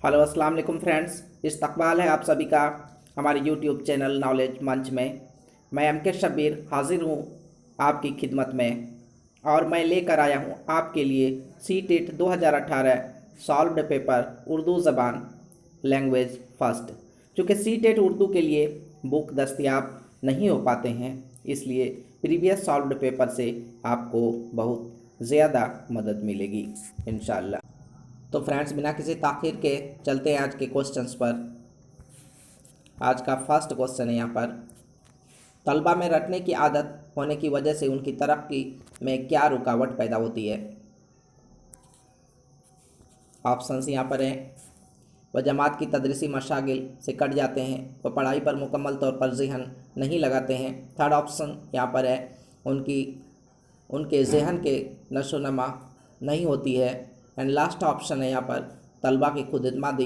Hello अस्सलाम वालेकुम friends, इस्तकबाल है आप सभी का हमारे यूट्यूब चैनल नॉलेज मंच में। मैं एम.के. शब्बीर हाजिर हूँ आपकी खिदमत में और मैं लेकर आया हूँ आपके लिए सी.टेट 2018 सॉल्व्ड पेपर उर्दू ज़बान लैंग्वेज फर्स्ट। चूँकि सी.टेट उर्दू के लिए बुक दस्तयाब नहीं हो पाते हैं, इसलिए प्रीवियस सॉल्व्ड पेपर से आपको बहुत ज़्यादा मदद मिलेगी इंशाअल्लाह। तो फ्रेंड्स, बिना किसी ताख़ीर के चलते हैं आज के क्वेश्चंस पर। आज का फर्स्ट क्वेश्चन है यहाँ पर, तलबा में रटने की आदत होने की वजह से उनकी तरक्की में क्या रुकावट पैदा होती है। ऑप्शंस यहाँ पर हैं, वह जमात की तदरीसी मशागिल से कट जाते हैं, वह पढ़ाई पर मुकम्मल तौर पर ज़हन नहीं लगाते हैं। थर्ड ऑप्शन यहाँ पर है, उनके जहन के नशो नमा नहीं होती है। एंड लास्ट ऑप्शन है यहाँ पर, तलबा की खुद एतमादी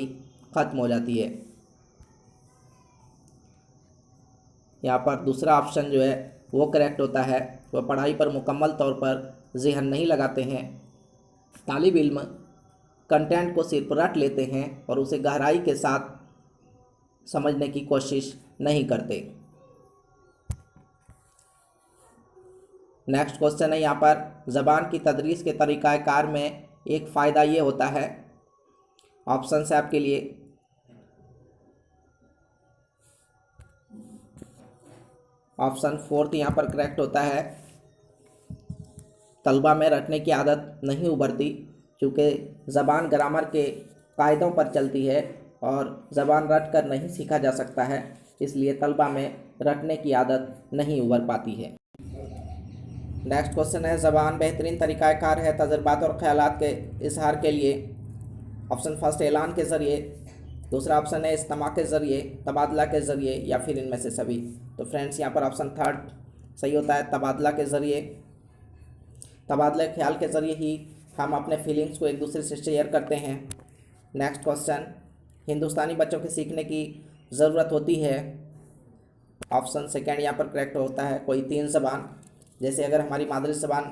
ख़त्म हो जाती है। यहाँ पर दूसरा ऑप्शन जो है वो करेक्ट होता है, वह पढ़ाई पर मुकम्मल तौर पर जहन नहीं लगाते हैं। तालिब इल्म कंटेंट को सिर्फ रट लेते हैं और उसे गहराई के साथ समझने की कोशिश नहीं करते। नेक्स्ट क्वेश्चन है यहाँ पर, ज़बान की तदरीस के तरीक़ाकार में एक फ़ायदा ये होता है। ऑप्शन है आपके लिए, ऑप्शन फोर्थ यहाँ पर करेक्ट होता है, तलबा में रटने की आदत नहीं उभरती, क्योंकि ज़बान ग्रामर के कायदों पर चलती है और ज़बान रट कर नहीं सीखा जा सकता है, इसलिए तलबा में रटने की आदत नहीं उभर पाती है। नेक्स्ट क्वेश्चन है, ज़बान बेहतरीन तरीक़ाकार है तजुर्बात और ख़यालात के इजहार के लिए। ऑप्शन फर्स्ट ऐलान के ज़रिए, दूसरा ऑप्शन है इस्तिमा के ज़रिए, तबादला के ज़रिए, या फिर इनमें से सभी। तो फ्रेंड्स, यहाँ पर ऑप्शन थर्ड सही होता है, तबादला के ज़रिए। तबादला ख्याल के ज़रिए ही हम अपने फीलिंग्स को एक दूसरे से शेयर करते हैं। नेक्स्ट क्वेश्चन, हिंदुस्तानी बच्चों के सीखने की ज़रूरत होती है। ऑप्शन सेकेंड यहाँ पर करेक्ट होता है, कोई तीन ज़बान, जैसे अगर हमारी मादरी ज़बान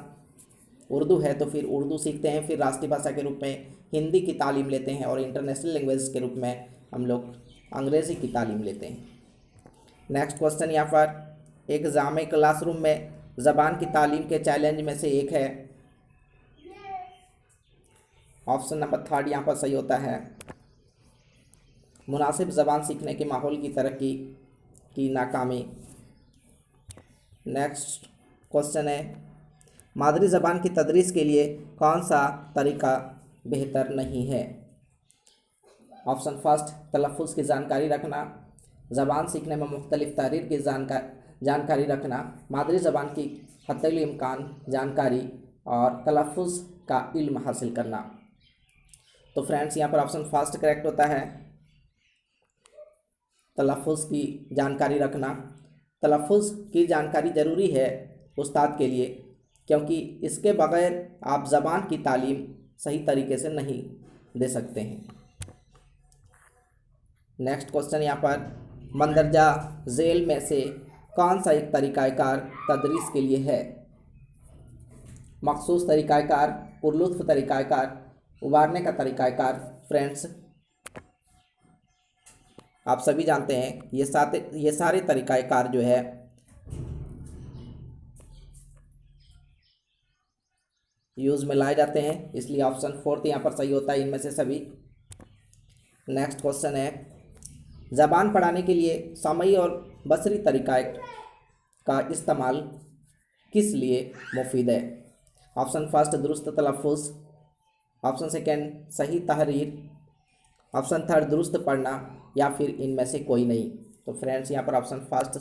उर्दू है तो फिर उर्दू सीखते हैं, फिर राष्ट्रीय भाषा के रूप में हिंदी की तालीम लेते हैं और इंटरनेशनल लैंग्वेज के रूप में हम लोग अंग्रेज़ी की तालीम लेते हैं। नेक्स्ट क्वेश्चन यहाँ पर, एक जामे क्लासरूम में ज़बान की तालीम के चैलेंज में से एक है। ऑप्शन नंबर थर्ड यहाँ पर सही होता है, मुनासिब ज़बान सीखने के माहौल की तरक्की की नाकामी। नेक्स्ट क्वेश्चन है, मादरी ज़बान की तदरीस के लिए कौन सा तरीका बेहतर नहीं है। ऑप्शन फर्स्ट, तलफ़ुज़ की जानकारी रखना, ज़बान सीखने में मुख्तलिफ़ तहरीर की जानकारी रखना, मादरी ज़बान की हद्दुल इम्कान जानकारी और तलफ़ुज़ का इल्म हासिल करना। तो फ्रेंड्स, यहाँ पर ऑप्शन फर्स्ट करेक्ट होता है, तलफ़ुज़ की जानकारी रखना। तलफ़ुज़ की जानकारी ज़रूरी है उस्ताद के लिए, क्योंकि इसके बग़ैर आप ज़बान की तालीम सही तरीके से नहीं दे सकते हैं। नेक्स्ट क्वेश्चन यहाँ पर, मंदरजा झेल में से कौन सा एक तरीक़ाकार तदरीस के लिए है। मखसूस तरीक़ाकार, पुरलुत्फ़ तरीक़ाकार, उबारने का तरीक़ाकार। फ्रेंड्स, आप सभी जानते हैं ये सारे तरीक़ाकार जो है यूज़ में लाए जाते हैं, इसलिए ऑप्शन फोर्थ यहाँ पर सही होता है, इनमें से सभी। नेक्स्ट क्वेश्चन है, ज़बान पढ़ाने के लिए सामई और बसरी तरीक़ा का इस्तेमाल किस लिए मुफीद है। ऑप्शन फर्स्ट, दुरुस्त तलफ़ुज़, ऑप्शन सेकेंड सही तहरीर, ऑप्शन थर्ड दुरुस्त पढ़ना, या फिर इनमें से कोई नहीं। तो फ्रेंड्स, यहाँ पर ऑप्शन फर्स्ट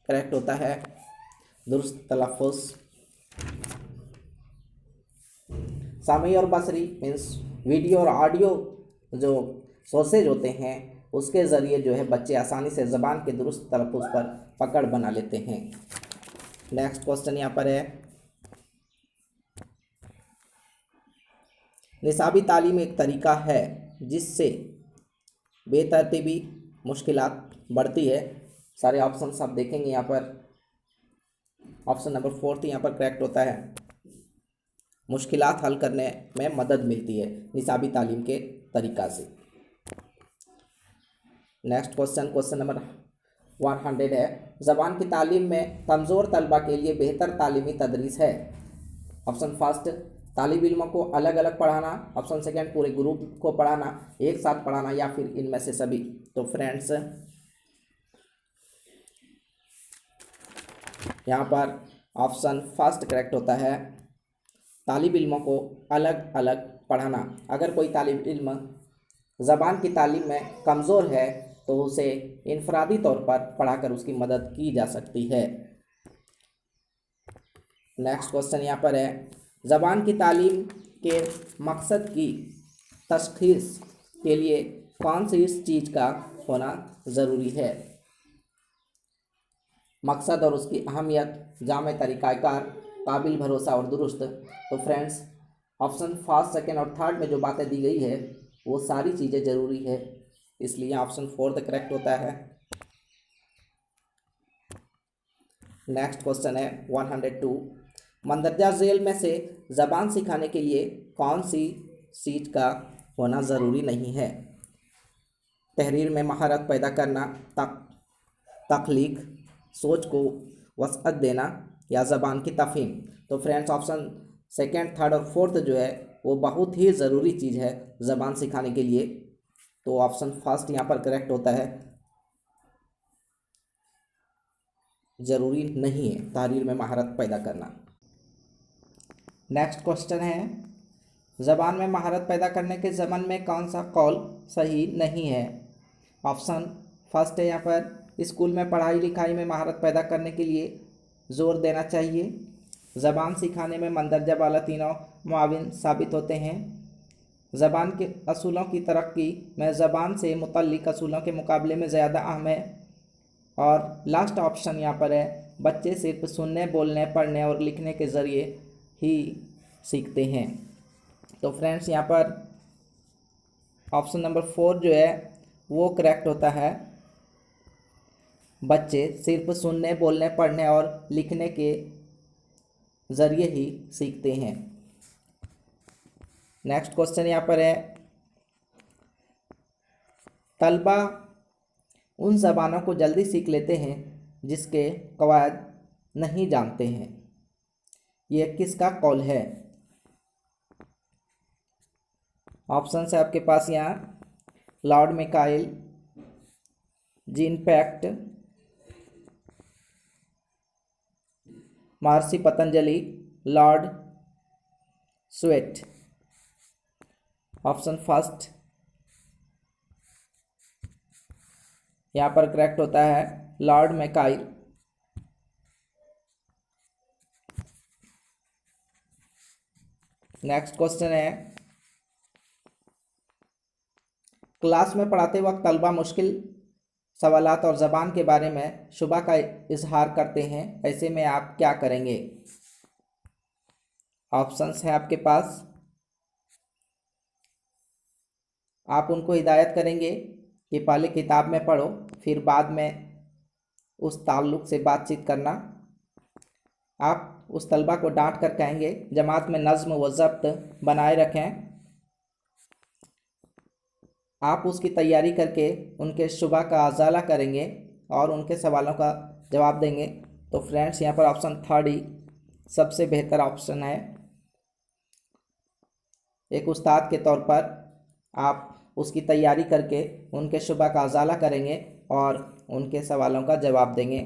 करेक्ट होता है, दुरुस्त तलफ़ुज़। सामई और बसरी मीन्स वीडियो और ऑडियो जो सोर्सेज होते हैं, उसके ज़रिए जो है बच्चे आसानी से ज़बान के दुरुस्त तलफ़ुज़ पर पकड़ बना लेते हैं। नेक्स्ट क्वेश्चन यहाँ पर है, निसाबी तालीम एक तरीका है जिससे बेतरतीबी मुश्किलात बढ़ती है। सारे ऑप्शन आप देखेंगे यहाँ पर, ऑप्शन नंबर फोर्थ यहाँ पर करेक्ट होता है, मुश्किलात हल करने में मदद मिलती है निसाबी तालीम के तरीक़ा से। नेक्स्ट क्वेश्चन नंबर 100 है, ज़बान की तालीम में कमज़ोर तलबा के लिए बेहतर तालीमी तदरीस है। ऑप्शन फर्स्ट, तालिब इल्मों को अलग अलग पढ़ाना। ऑप्शन सेकंड, पूरे ग्रुप को पढ़ाना, एक साथ पढ़ाना, या फिर इनमें से सभी। तो फ्रेंड्स यहाँ पर ऑप्शन फर्स्ट करेक्ट होता है, तालिब इल्मों को अलग अलग पढ़ाना। अगर कोई तालिब इल्म ज़बान की तालीम में कमज़ोर है तो उसे इनफरादी तौर पर पढ़ाकर उसकी मदद की जा सकती है। नेक्स्ट क्वेश्चन यहाँ पर है, ज़बान की तालीम के मकसद की तशख़ीस के लिए कौन सी इस चीज़ का होना ज़रूरी है। मकसद और उसकी अहमियत, जामे तरीक़ाकार, काबिल भरोसा और दुरुस्त। तो फ्रेंड्स ऑप्शन फर्स्ट, सेकेंड और थर्ड में जो बातें दी गई है वो सारी चीज़ें ज़रूरी है, इसलिए ऑप्शन फोर्थ करेक्ट होता है। नेक्स्ट क्वेश्चन है 102, मंदरजा झेल में से ज़बान सिखाने के लिए कौन सी चीज़ का होना ज़रूरी नहीं है। तहरीर में महारत पैदा करना, तख्लीक, सोच को वसअत देना, या ज़बान की तफ़हीम। तो फ्रेंड्स ऑप्शन सेकेंड, थर्ड और फोर्थ जो है वो बहुत ही ज़रूरी चीज़ है ज़बान सिखाने के लिए। तो ऑप्शन फर्स्ट यहाँ पर करेक्ट होता है, ज़रूरी नहीं है तहरीर में महारत पैदा करना। नेक्स्ट क्वेश्चन है, ज़बान में महारत पैदा करने के ज़मन में कौन सा कौल सही नहीं है। ऑप्शन फर्स्ट है यहाँ पर, स्कूल में पढ़ाई लिखाई में महारत पैदा करने के लिए ज़ोर देना चाहिए। ज़बान सिखाने में मंदरजा वाला तीनों मुआविन साबित होते हैं। ज़बान के असूलों की तरक्की में ज़बान से मुतल्लिक़ असूलों के मुकाबले में ज़्यादा अहम है। और लास्ट ऑप्शन यहाँ पर है, बच्चे सिर्फ सुनने, बोलने, पढ़ने और लिखने के ज़रिए ही सीखते हैं। तो फ्रेंड्स यहाँ पर ऑप्शन नंबर 4 जो है वो करेक्ट होता है, बच्चे सिर्फ सुनने, बोलने, पढ़ने और लिखने के ज़रिए ही सीखते हैं। नेक्स्ट क्वेश्चन यहाँ पर है, तलबा उन ज़बानों को जल्दी सीख लेते हैं जिसके कवायद नहीं जानते हैं, ये किसका कौल है। ऑप्शन है आपके पास यहाँ लॉर्ड मिकाइल, जीन पैक्ट, महर्षि Patanjali, Lord sweat. Option first यहाँ पर करेक्ट होता है, लॉर्ड मैकाइल। नेक्स्ट क्वेश्चन है, क्लास में पढ़ाते वक्त तलबा मुश्किल सवालात और ज़बान के बारे में शुबा का इजहार करते हैं, ऐसे में आप क्या करेंगे। ऑप्शंस है आपके पास, आप उनको हिदायत करेंगे कि पहले किताब में पढ़ो, फिर बाद में उस ताल्लुक़ से बातचीत करना। आप उस तलबा को डांट कर कहेंगे जमात में नज़्म व ज़ब्त बनाए रखें। आप उसकी तैयारी करके उनके शुबा का अज़ाला करेंगे और उनके सवालों का जवाब देंगे। तो फ्रेंड्स यहाँ पर ऑप्शन थर्ड ही सबसे बेहतर ऑप्शन है। एक उस्ताद के तौर पर आप उसकी तैयारी करके उनके शुबा का अज़ाला करेंगे और उनके सवालों का जवाब देंगे।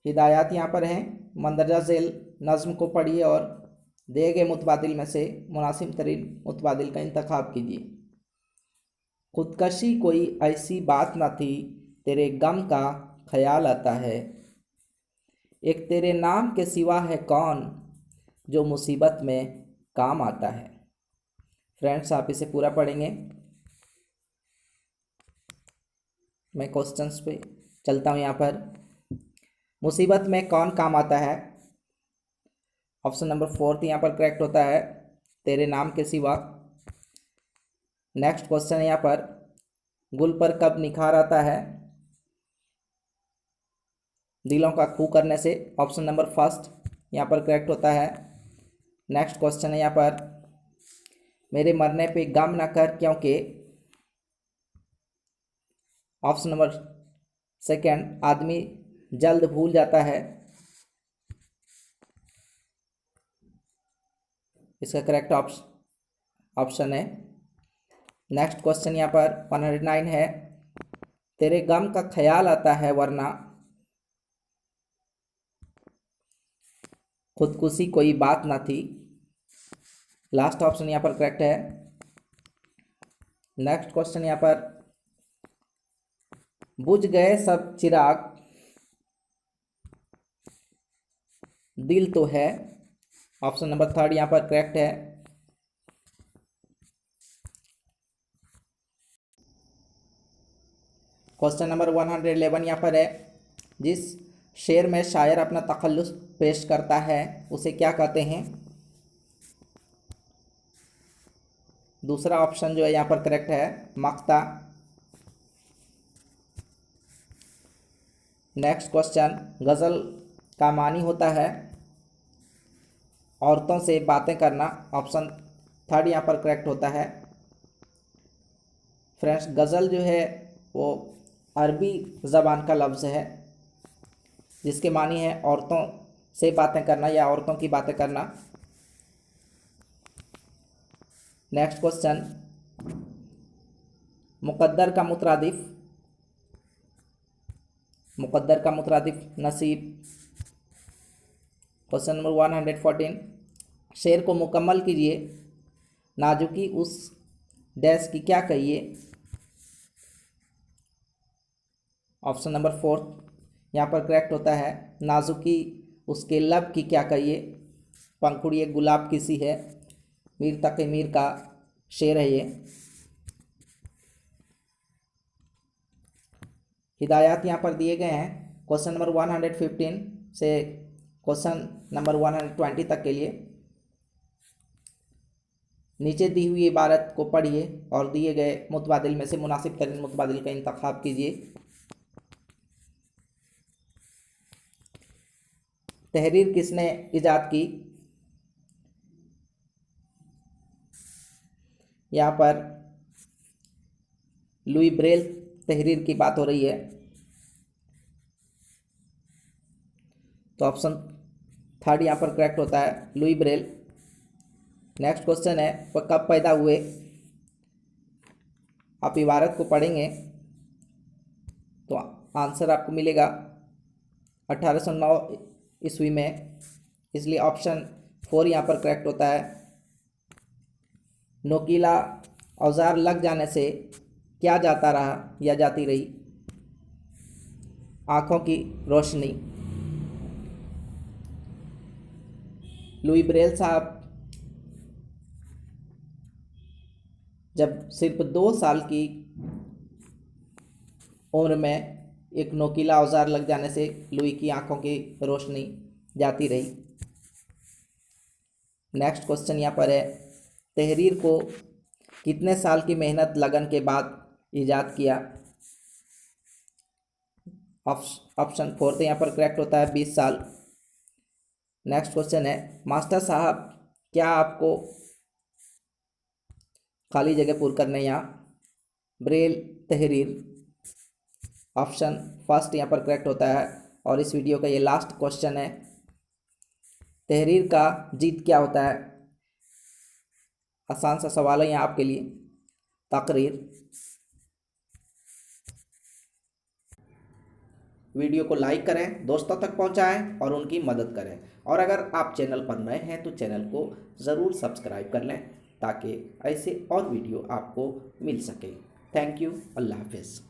हिदायत यहाँ पर हैं, मंदरजा झेल नज़्म को पढ़िए और दिए गए मुतबादिल में से मुनासिब तरीन मुतबादिल का इंतखाब कीजिए। खुदकशी कोई ऐसी बात न थी, तेरे गम का ख्याल आता है, एक तेरे नाम के सिवा है कौन, जो मुसीबत में काम आता है। फ्रेंड्स आप इसे पूरा पढ़ेंगे। मैं क्वेश्चंस पे चलता हूँ। यहाँ पर मुसीबत में कौन काम आता है, ऑप्शन नंबर 4 यहाँ पर करेक्ट होता है, तेरे नाम के सिवा। नेक्स्ट क्वेश्चन यहाँ पर, गुल पर कब निखार आता है, दिलों का खू करने से। ऑप्शन नंबर फर्स्ट यहाँ पर करेक्ट होता है। नेक्स्ट क्वेश्चन है यहाँ पर, मेरे मरने पे गम न कर, क्योंकि ऑप्शन नंबर सेकंड, आदमी जल्द भूल जाता है। इसका करेक्ट ऑप्शन है। नेक्स्ट क्वेश्चन यहाँ पर 109 है, तेरे गम का ख्याल आता है वरना खुदकुशी कोई बात ना थी। लास्ट ऑप्शन यहाँ पर करेक्ट है। नेक्स्ट क्वेश्चन यहाँ पर, बुझ गए सब चिराग दिल तो है। ऑप्शन नंबर थर्ड यहाँ पर करेक्ट है। क्वेश्चन नंबर 111 यहाँ पर है, जिस शेर में शायर अपना तखल्लुस पेश करता है उसे क्या कहते हैं। दूसरा ऑप्शन जो है यहाँ पर करेक्ट है, मक्ता। नेक्स्ट क्वेश्चन, गज़ल का मानी होता है औरतों से बातें करना। ऑप्शन थर्ड यहाँ पर करेक्ट होता है। फ्रेंड्स, गज़ल जो है वो अरबी ज़बान का लफ्ज़ है जिसके मानी है औरतों से बातें करना या औरतों की बातें करना। नेक्स्ट क्वेश्चन, मुक़द्दर का मुतरादिफ नसीब। क्वेश्चन नंबर 114, शेर को मुकम्मल कीजिए, नाजुकी उस डैश की क्या कहिए। ऑप्शन नंबर फोर्थ यहाँ पर करेक्ट होता है, नाजुकी उसके लब की क्या कहिए। पंखुड़ी एक गुलाब की सी है, मीर तक़ी मीर का शेर है ये। हिदायत यहाँ पर दिए गए हैं क्वेश्चन नंबर 115 से क्वेश्चन नंबर 120 तक के लिए। नीचे दी हुई इबारत को पढ़िए और दिए गए मुतबादिल में से मुनासिब तरीन मुतबादिल का इंतखाब कीजिए। तहरीर किसने इजाद की। यहाँ पर लुई ब्रेल तहरीर की बात हो रही है, तो ऑप्शन थर्ड यहाँ पर करेक्ट होता है, लुई ब्रेल। नेक्स्ट क्वेश्चन है, वह कब पैदा हुए। आप इबारत को पढ़ेंगे तो आंसर आपको मिलेगा 1809 ईस्वी में, इसलिए ऑप्शन 4 यहाँ पर करेक्ट होता है। नोकीला औजार लग जाने से क्या जाता रहा या जाती रही। आँखों की रोशनी। लुई ब्रेल साहब जब सिर्फ 2 साल की उम्र में एक नोकीला औजार लग जाने से लुई की आंखों की रोशनी जाती रही। नेक्स्ट क्वेश्चन यहाँ पर है, तहरीर को कितने साल की मेहनत लगन के बाद ईजाद किया। ऑप्शन 4 यहाँ पर करेक्ट होता है, 20 साल। नेक्स्ट क्वेश्चन है, मास्टर साहब क्या आपको खाली जगह पूर्ण करने या ब्रेल तहरीर। ऑप्शन फर्स्ट यहाँ पर करेक्ट होता है और इस वीडियो का ये लास्ट क्वेश्चन है, तहरीर का जीत क्या होता है। आसान सा सवाल है यहाँ आपके लिए, तकरीर। वीडियो को लाइक करें, दोस्तों तक पहुँचाएं और उनकी मदद करें। और अगर आप चैनल पर नए हैं तो चैनल को ज़रूर सब्सक्राइब कर लें ताकि ऐसे और वीडियो आपको मिल सके। Thank you. अल्लाह हाफिज़।